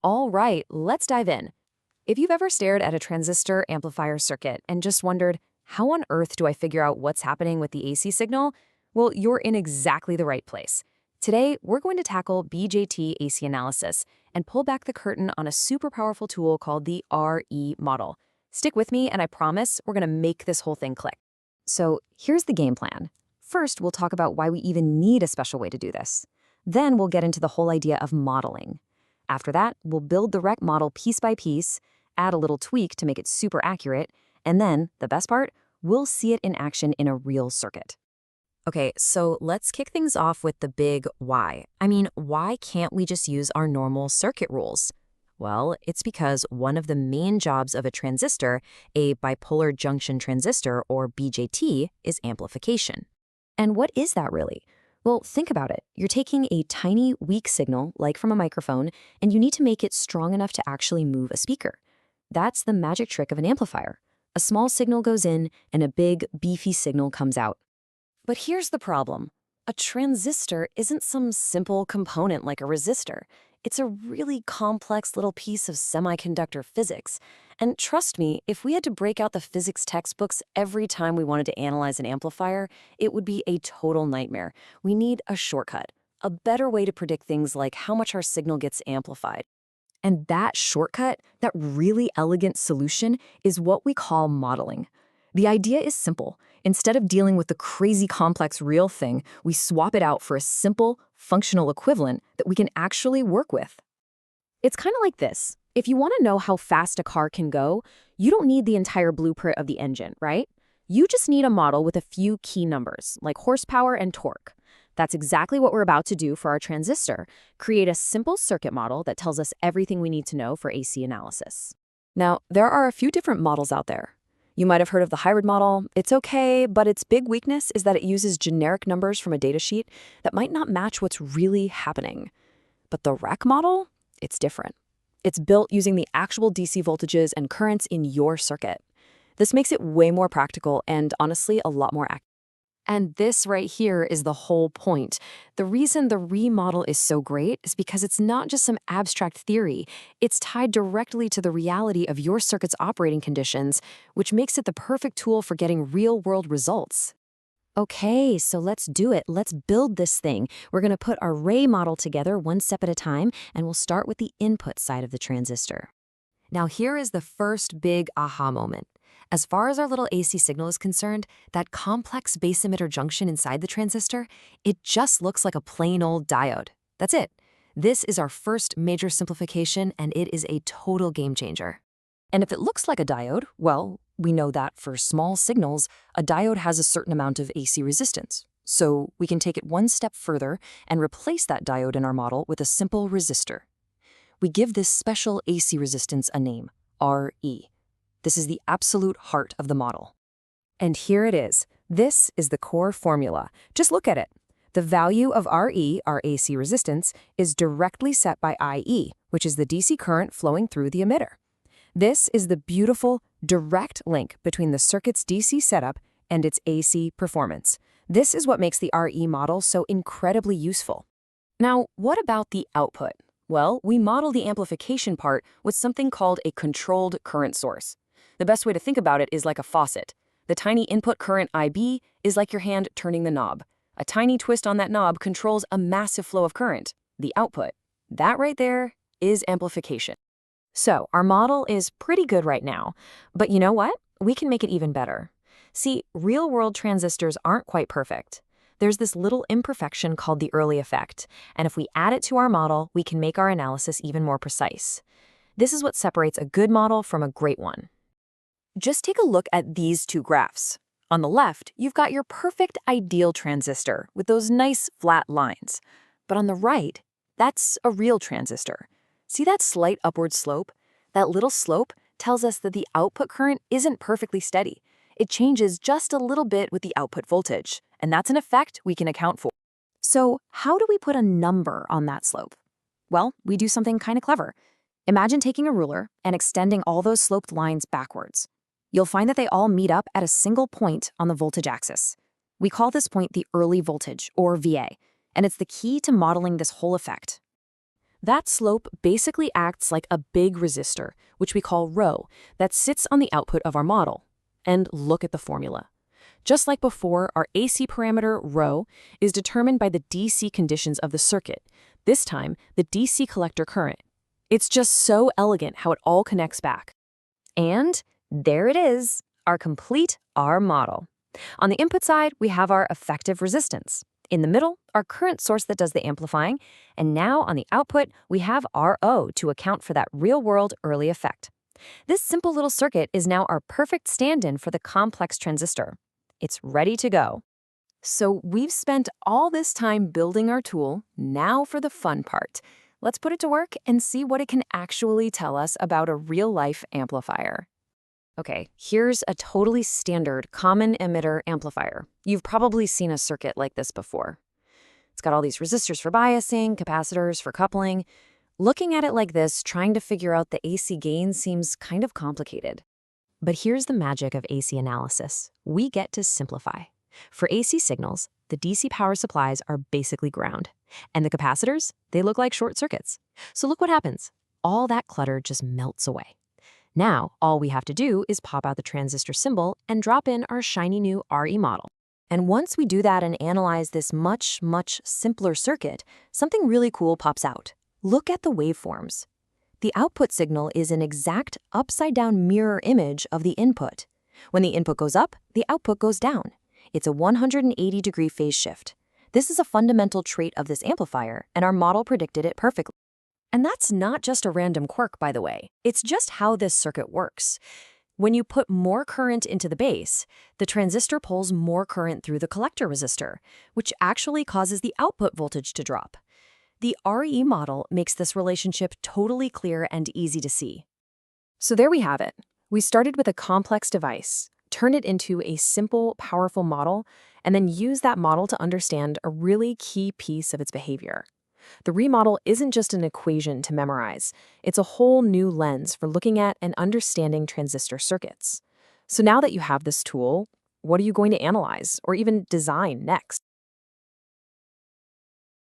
All right, let's dive in. If you've ever stared at a transistor amplifier circuit and just wondered, how on earth do I figure out what's happening with the AC signal? Well, you're in exactly the right place. Today, we're going to tackle BJT AC Analysis and pull back the curtain on a super powerful tool called the RE model. Stick with me, and I promise we're going to make this whole thing click. So here's the game plan. First, we'll talk about why we even need a special way to do this. Then we'll get into the whole idea of modeling. After that, we'll build the rec model piece by piece, add a little tweak to make it super accurate, and then, the best part, we'll see it in action in a real circuit. Okay, so let's kick things off with the big why. Why can't we just use our normal circuit rules? Well, it's because one of the main jobs of a transistor, a bipolar junction transistor, or BJT, is amplification. And what is that really? Well, think about it. You're taking a tiny, weak signal, like from a microphone, and you need to make it strong enough to actually move a speaker. That's the magic trick of an amplifier. A small signal goes in, and a big, beefy signal comes out. But here's the problem. A transistor isn't some simple component like a resistor. It's a really complex little piece of semiconductor physics. And trust me, if we had to break out the physics textbooks every time we wanted to analyze an amplifier, it would be a total nightmare. We need a shortcut, a better way to predict things like how much our signal gets amplified. And that shortcut, that really elegant solution, is what we call modeling. The idea is simple. Instead of dealing with the crazy complex real thing, we swap it out for a simple, functional equivalent that we can actually work with. It's kind of like this. If you want to know how fast a car can go, you don't need the entire blueprint of the engine, right? You just need a model with a few key numbers, like horsepower and torque. That's exactly what we're about to do for our transistor, create a simple circuit model that tells us everything we need to know for AC analysis. Now, there are a few different models out there. You might have heard of the hybrid model. It's okay, but its big weakness is that it uses generic numbers from a datasheet that might not match what's really happening. But the rec model, it's different. It's built using the actual DC voltages and currents in your circuit. This makes it way more practical and, honestly, a lot more accurate. And this right here is the whole point. The reason the remodel is so great is because it's not just some abstract theory. It's tied directly to the reality of your circuit's operating conditions, which makes it the perfect tool for getting real-world results. Okay, so let's do it. Let's build this thing. We're going to put our array model together one step at a time, and we'll start with the input side of the transistor. Now here is the first big aha moment. As far as our little AC signal is concerned, that complex base emitter junction inside the transistor, it just looks like a plain old diode. That's it. This is our first major simplification, and it is a total game changer. And if it looks like a diode, well, we know that for small signals, a diode has a certain amount of AC resistance. So we can take it one step further and replace that diode in our model with a simple resistor. We give this special AC resistance a name, RE. This is the absolute heart of the model. And here it is. This is the core formula. Just look at it. The value of RE, our AC resistance, is directly set by IE, which is the DC current flowing through the emitter. This is the beautiful, direct link between the circuit's DC setup and its AC performance. This is what makes the RE model so incredibly useful. Now, what about the output? Well, we model the amplification part with something called a controlled current source. The best way to think about it is like a faucet. The tiny input current IB is like your hand turning the knob. A tiny twist on that knob controls a massive flow of current, the output. That right there is amplification. So our model is pretty good right now, but you know what? We can make it even better. See, real-world transistors aren't quite perfect. There's this little imperfection called the early effect, and if we add it to our model, we can make our analysis even more precise. This is what separates a good model from a great one. Just take a look at these two graphs. On the left, you've got your perfect ideal transistor with those nice flat lines. But on the right, that's a real transistor. See that slight upward slope? That little slope tells us that the output current isn't perfectly steady. It changes just a little bit with the output voltage, and that's an effect we can account for. So how do we put a number on that slope? Well, we do something kind of clever. Imagine taking a ruler and extending all those sloped lines backwards. You'll find that they all meet up at a single point on the voltage axis. We call this point the early voltage, or VA, and it's the key to modeling this whole effect. That slope basically acts like a big resistor, which we call ρ, that sits on the output of our model. And look at the formula. Just like before, our AC parameter, ρ, is determined by the DC conditions of the circuit, this time the DC collector current. It's just so elegant how it all connects back. And there it is, our complete R model. On the input side, we have our effective resistance. In the middle, our current source that does the amplifying, and now on the output, we have RO to account for that real-world early effect. This simple little circuit is now our perfect stand-in for the complex transistor. It's ready to go. So we've spent all this time building our tool, now for the fun part. Let's put it to work and see what it can actually tell us about a real-life amplifier. Okay, here's a totally standard common-emitter amplifier. You've probably seen a circuit like this before. It's got all these resistors for biasing, capacitors for coupling. Looking at it like this, trying to figure out the AC gain seems kind of complicated. But here's the magic of AC analysis. We get to simplify. For AC signals, the DC power supplies are basically ground. And the capacitors, they look like short circuits. So look what happens. All that clutter just melts away. Now, all we have to do is pop out the transistor symbol and drop in our shiny new RE model. And once we do that and analyze this much, much simpler circuit, something really cool pops out. Look at the waveforms. The output signal is an exact upside-down mirror image of the input. When the input goes up, the output goes down. It's a 180-degree phase shift. This is a fundamental trait of this amplifier, and our model predicted it perfectly. And that's not just a random quirk, by the way. It's just how this circuit works. When you put more current into the base, the transistor pulls more current through the collector resistor, which actually causes the output voltage to drop. The RE model makes this relationship totally clear and easy to see. So there we have it. We started with a complex device, turned it into a simple, powerful model, and then used that model to understand a really key piece of its behavior. The remodel isn't just an equation to memorize. It's a whole new lens for looking at and understanding transistor circuits. So now that you have this tool, what are you going to analyze or even design next?